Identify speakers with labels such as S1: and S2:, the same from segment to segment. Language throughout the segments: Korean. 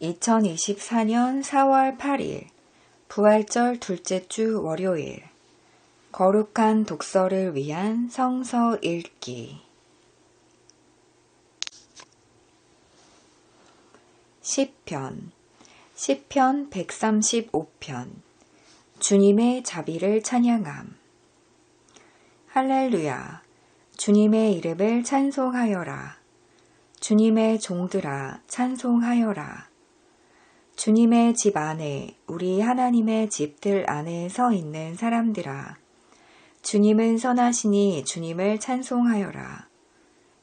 S1: 2024년 4월 8일 부활절 둘째 주 월요일 거룩한 독서를 위한 성서 읽기 시편 135편 주님의 자비를 찬양함. 할렐루야. 주님의 이름을 찬송하여라. 주님의 종들아 찬송하여라. 주님의 집 안에 우리 하나님의 집들 안에 서 있는 사람들아 주님은 선하시니 주님을 찬송하여라.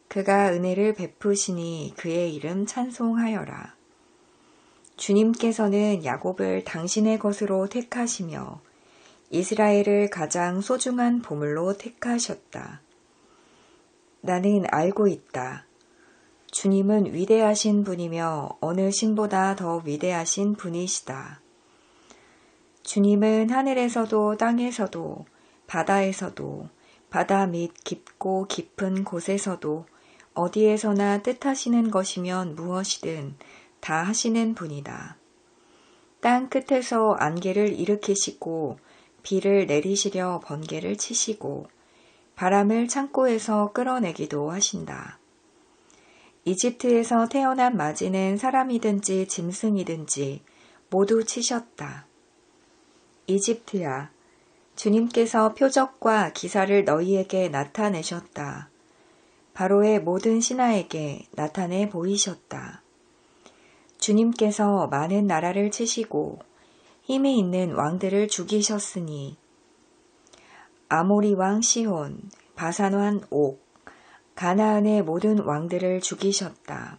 S1: 그가 은혜를 베푸시니 그의 이름 찬송하여라. 주님께서는 야곱을 당신의 것으로 택하시며 이스라엘을 가장 소중한 보물로 택하셨다. 나는 알고 있다. 주님은 위대하신 분이며 어느 신보다 더 위대하신 분이시다. 주님은 하늘에서도 땅에서도 바다에서도 바다 밑 깊고 깊은 곳에서도 어디에서나 뜻하시는 것이면 무엇이든 다 하시는 분이다. 땅 끝에서 안개를 일으키시고 비를 내리시려 번개를 치시고 바람을 창고에서 끌어내기도 하신다. 이집트에서 태어난 맞이는 사람이든지 짐승이든지 모두 치셨다. 이집트야, 주님께서 표적과 기사를 너희에게 나타내셨다. 바로의 모든 신하에게 나타내 보이셨다. 주님께서 많은 나라를 치시고 힘이 있는 왕들을 죽이셨으니 아모리 왕 시혼, 바산 왕 옥, 가나안의 모든 왕들을 죽이셨다.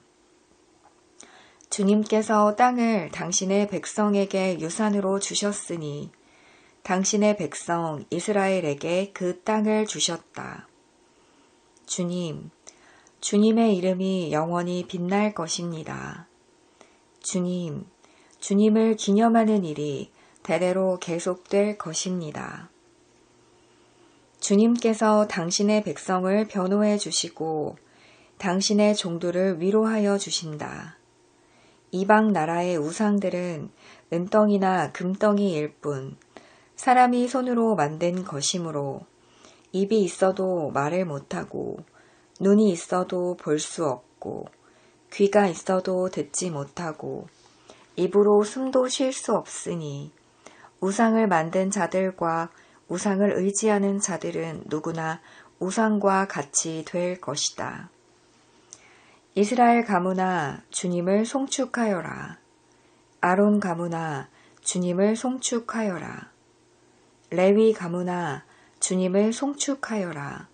S1: 주님께서 땅을 당신의 백성에게 유산으로 주셨으니 당신의 백성 이스라엘에게 그 땅을 주셨다. 주님, 주님의 이름이 영원히 빛날 것입니다. 주님, 주님을 기념하는 일이 대대로 계속될 것입니다. 주님께서 당신의 백성을 변호해 주시고 당신의 종들을 위로하여 주신다. 이방 나라의 우상들은 은덩이나 금덩이일 뿐 사람이 손으로 만든 것이므로 입이 있어도 말을 못하고 눈이 있어도 볼 수 없고 귀가 있어도 듣지 못하고 입으로 숨도 쉴 수 없으니 우상을 만든 자들과 우상을 의지하는 자들은 누구나 우상과 같이 될 것이다. 이스라엘 가문아 주님을 송축하여라. 아론 가문아 주님을 송축하여라. 레위 가문아 주님을 송축하여라.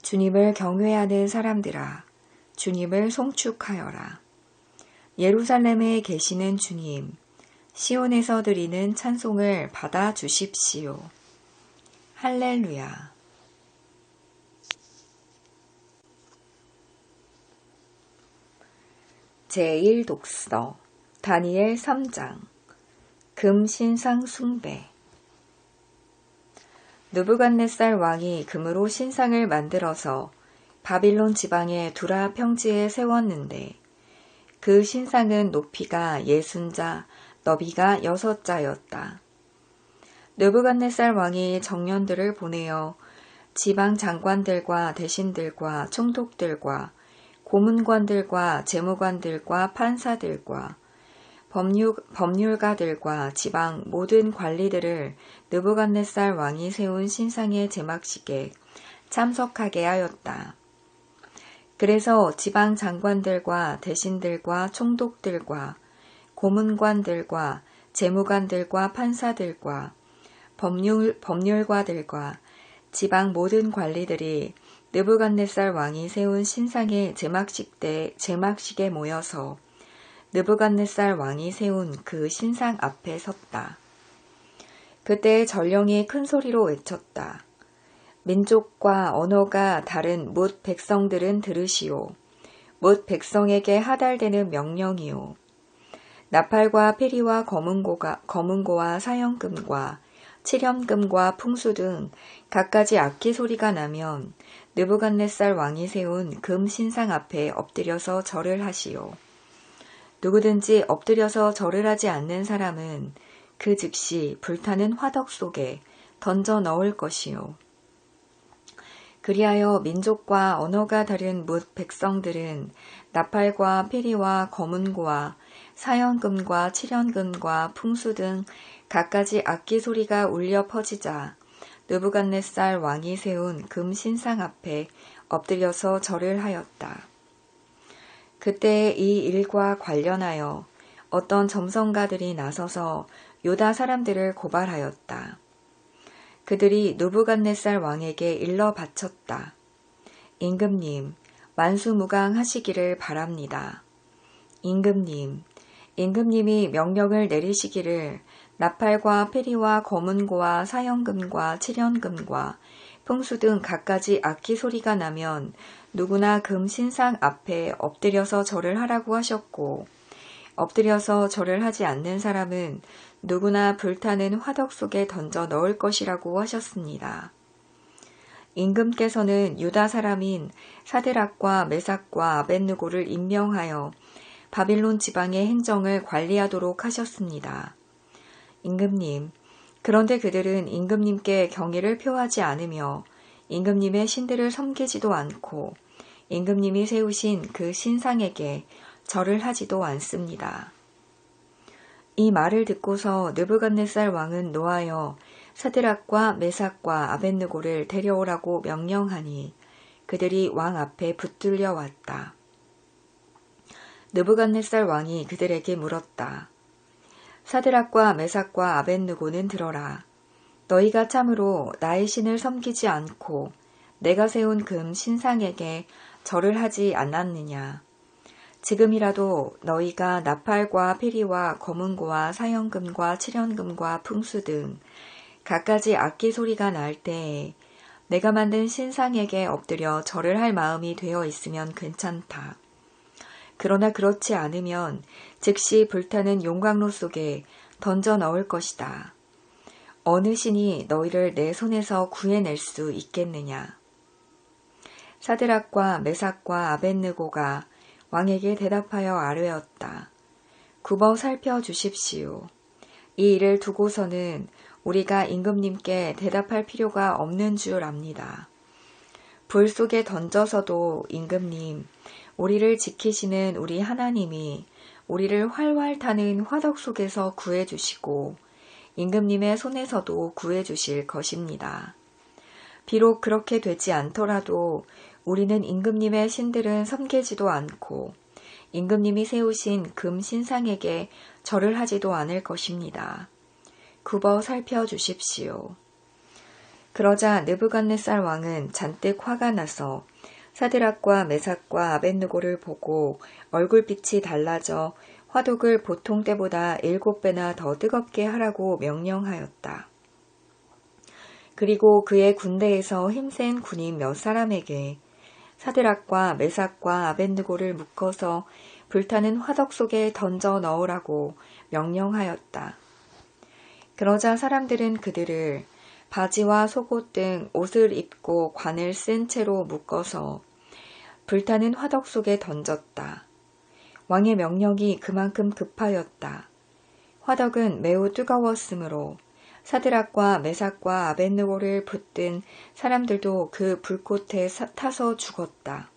S1: 주님을 경외하는 사람들아 주님을 송축하여라. 예루살렘에 계시는 주님, 시온에서 드리는 찬송을 받아 주십시오. 할렐루야. 제1독서 다니엘 3장 금신상 숭배. 느부갓네살 왕이 금으로 신상을 만들어서 바빌론 지방의 두라 평지에 세웠는데 그 신상은 높이가 60자, 너비가 6자였다. 느부갓네살 왕이 정년들을 보내어 지방 장관들과 대신들과 총독들과 고문관들과 재무관들과 판사들과 법률가들과 지방 모든 관리들을 느부갓네살 왕이 세운 신상의 제막식에 참석하게 하였다. 그래서 지방 장관들과 대신들과 총독들과 고문관들과 재무관들과 판사들과 법률가들과 지방 모든 관리들이 느부갓네살 왕이 세운 신상의 제막식에 모여서 느부갓네살 왕이 세운 그 신상 앞에 섰다. 그때 전령이 큰 소리로 외쳤다. 민족과 언어가 다른 뭇 백성들은 들으시오. 뭇 백성에게 하달되는 명령이오. 나팔과 피리와 검은고와 사형금과 칠현금과 풍수 등 갖가지 악기 소리가 나면 느부갓네살 왕이 세운 금 신상 앞에 엎드려서 절을 하시오. 누구든지 엎드려서 절을 하지 않는 사람은 그 즉시 불타는 화덕 속에 던져 넣을 것이요. 그리하여 민족과 언어가 다른 뭇 백성들은 나팔과 피리와 거문고와 사연금과 칠연금과 풍수 등 갖가지 악기 소리가 울려 퍼지자 느부갓네살 왕이 세운 금 신상 앞에 엎드려서 절을 하였다. 그때 이 일과 관련하여 어떤 점성가들이 나서서 유다 사람들을 고발하였다. 그들이 느부갓네살 왕에게 일러 바쳤다. 임금님, 만수무강하시기를 바랍니다. 임금님이 명령을 내리시기를 나팔과 피리와 거문고와 사연금과 칠연금과 풍수 등 갖가지 악기 소리가 나면 누구나 금 신상 앞에 엎드려서 절을 하라고 하셨고, 엎드려서 절을 하지 않는 사람은 누구나 불타는 화덕 속에 던져 넣을 것이라고 하셨습니다. 임금께서는 유다 사람인 사드락과 메삭과 아벳느고를 임명하여 바빌론 지방의 행정을 관리하도록 하셨습니다. 임금님, 그런데 그들은 임금님께 경의를 표하지 않으며 임금님의 신들을 섬기지도 않고 임금님이 세우신 그 신상에게 절을 하지도 않습니다. 이 말을 듣고서 느부갓네살 왕은 노하여 사드락과 메삭과 아벳느고를 데려오라고 명령하니 그들이 왕 앞에 붙들려 왔다. 느부갓네살 왕이 그들에게 물었다. 사드락과 메삭과 아벳느고는 들어라. 너희가 참으로 나의 신을 섬기지 않고 내가 세운 금 신상에게 절을 하지 않았느냐. 지금이라도 너희가 나팔과 피리와 거문고와 사연금과 칠연금과 풍수 등 갖가지 악기 소리가 날 때에 내가 만든 신상에게 엎드려 절을 할 마음이 되어 있으면 괜찮다. 그러나 그렇지 않으면 즉시 불타는 용광로 속에 던져 넣을 것이다. 어느 신이 너희를 내 손에서 구해낼 수 있겠느냐. 사드락과 메삭과 아벳느고가 왕에게 대답하여 아뢰었다. 굽어 살펴주십시오. 이 일을 두고서는 우리가 임금님께 대답할 필요가 없는 줄 압니다. 불 속에 던져서도 임금님, 우리를 지키시는 우리 하나님이 우리를 활활 타는 화덕 속에서 구해주시고 임금님의 손에서도 구해주실 것입니다. 비록 그렇게 되지 않더라도 우리는 임금님의 신들은 섬기지도 않고 임금님이 세우신 금 신상에게 절을 하지도 않을 것입니다. 굽어 살펴주십시오. 그러자 느부갓네살 왕은 잔뜩 화가 나서 사드락과 메삭과 아벳느고를 보고 얼굴빛이 달라져 화독을 보통 때보다 7배나 더 뜨겁게 하라고 명령하였다. 그리고 그의 군대에서 힘센 군인 몇 사람에게 사드락과 메삭과 아벳느고를 묶어서 불타는 화덕 속에 던져 넣으라고 명령하였다. 그러자 사람들은 그들을 바지와 속옷 등 옷을 입고 관을 쓴 채로 묶어서 불타는 화덕 속에 던졌다. 왕의 명령이 그만큼 급하였다. 화덕은 매우 뜨거웠으므로 사드락과 메삭과 아벳느고를 붙든 사람들도 그 불꽃에 타서 죽었다.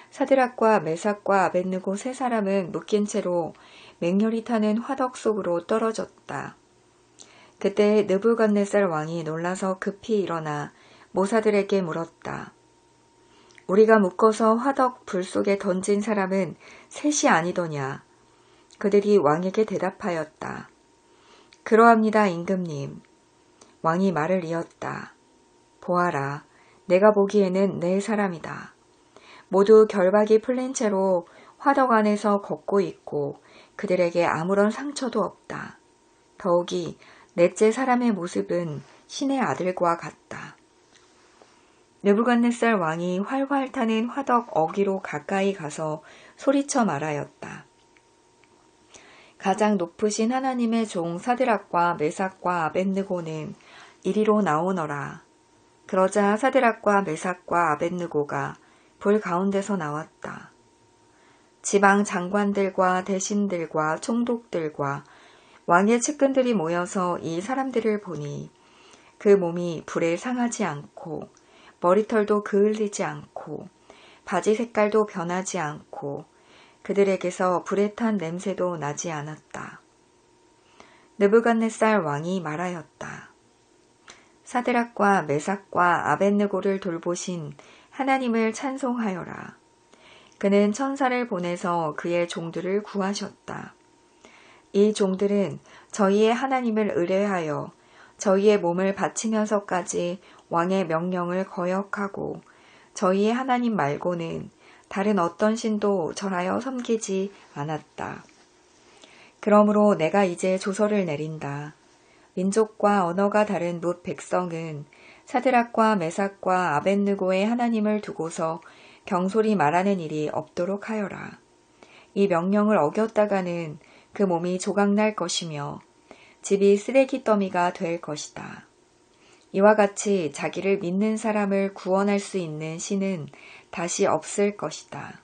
S1: 사드락과 메삭과 아벳느고 세 사람은 묶인 채로 맹렬히 타는 화덕 속으로 떨어졌다. 그때 느부갓네살 왕이 놀라서 급히 일어나 모사들에게 물었다. 우리가 묶어서 화덕 불 속에 던진 사람은 셋이 아니더냐. 그들이 왕에게 대답하였다. 그러합니다, 임금님. 왕이 말을 이었다. 보아라, 내가 보기에는 네 사람이다. 모두 결박이 풀린 채로 화덕 안에서 걷고 있고 그들에게 아무런 상처도 없다. 더욱이 넷째 사람의 모습은 신의 아들과 같다. 느부갓네살 왕이 활활 타는 화덕 어귀로 가까이 가서 소리쳐 말하였다. 가장 높으신 하나님의 종 사드락과 메삭과 아벳느고는 이리로 나오너라. 그러자 사드락과 메삭과 아벳느고가 불 가운데서 나왔다. 지방 장관들과 대신들과 총독들과 왕의 측근들이 모여서 이 사람들을 보니 그 몸이 불에 상하지 않고 머리털도 그을리지 않고 바지 색깔도 변하지 않고 그들에게서 불에 탄 냄새도 나지 않았다. 느부갓네살 왕이 말하였다. 사드락과 메삭과 아벳느고를 돌보신 하나님을 찬송하여라. 그는 천사를 보내서 그의 종들을 구하셨다. 이 종들은 저희의 하나님을 의뢰하여 저희의 몸을 바치면서까지 왕의 명령을 거역하고 저희의 하나님 말고는 다른 어떤 신도 절하여 섬기지 않았다. 그러므로 내가 이제 조서를 내린다. 민족과 언어가 다른 뭇 백성은 사드락과 메삭과 아벳느고의 하나님을 두고서 경솔히 말하는 일이 없도록 하여라. 이 명령을 어겼다가는 그 몸이 조각날 것이며 집이 쓰레기 더미가 될 것이다. 이와 같이 자기를 믿는 사람을 구원할 수 있는 신은 다시 없을 것이다.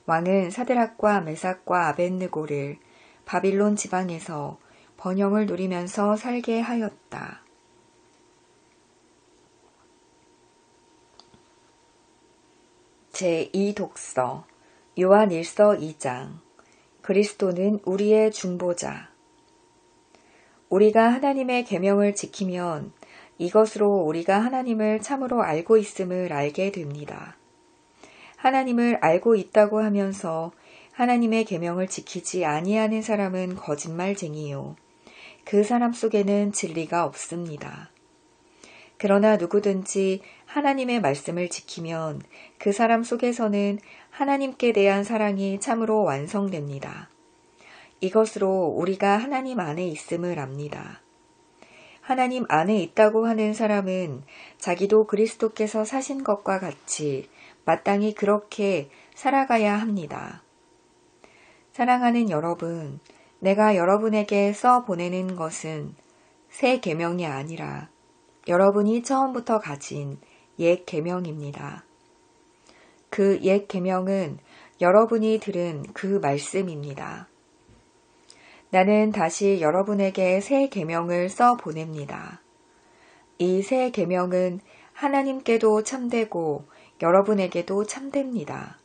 S1: 왕은 사드락과 메삭과 아벳느고를 바빌론 지방에서 번영을 누리면서 살게 하였다. 제2독서 요한일서 2장 그리스도는 우리의 중보자. 우리가 하나님의 계명을 지키면 이것으로 우리가 하나님을 참으로 알고 있음을 알게 됩니다. 하나님을 알고 있다고 하면서 하나님의 계명을 지키지 아니하는 사람은 거짓말쟁이요. 그 사람 속에는 진리가 없습니다. 그러나 누구든지 하나님의 말씀을 지키면 그 사람 속에서는 하나님께 대한 사랑이 참으로 완성됩니다. 이것으로 우리가 하나님 안에 있음을 압니다. 하나님 안에 있다고 하는 사람은 자기도 그리스도께서 사신 것과 같이 마땅히 그렇게 살아가야 합니다. 사랑하는 여러분, 내가 여러분에게 써 보내는 것은 새 계명이 아니라 여러분이 처음부터 가진 옛 계명입니다. 그 옛 계명은 여러분이 들은 그 말씀입니다. 나는 다시 여러분에게 새 계명을 써 보냅니다. 이 새 계명은 하나님께도 참되고 여러분에게도 참됩니다.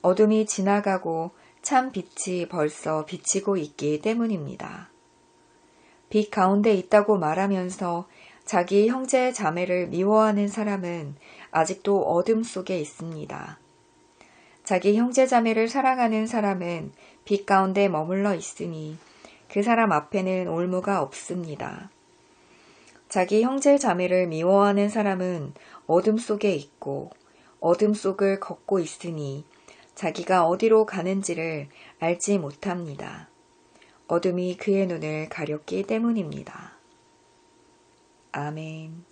S1: 어둠이 지나가고 참 빛이 벌써 비치고 있기 때문입니다. 빛 가운데 있다고 말하면서 자기 형제 자매를 미워하는 사람은 아직도 어둠 속에 있습니다. 자기 형제 자매를 사랑하는 사람은 빛 가운데 머물러 있으니 그 사람 앞에는 올무가 없습니다. 자기 형제 자매를 미워하는 사람은 어둠 속에 있고 어둠 속을 걷고 있으니 자기가 어디로 가는지를 알지 못합니다. 어둠이 그의 눈을 가렸기 때문입니다. 아멘.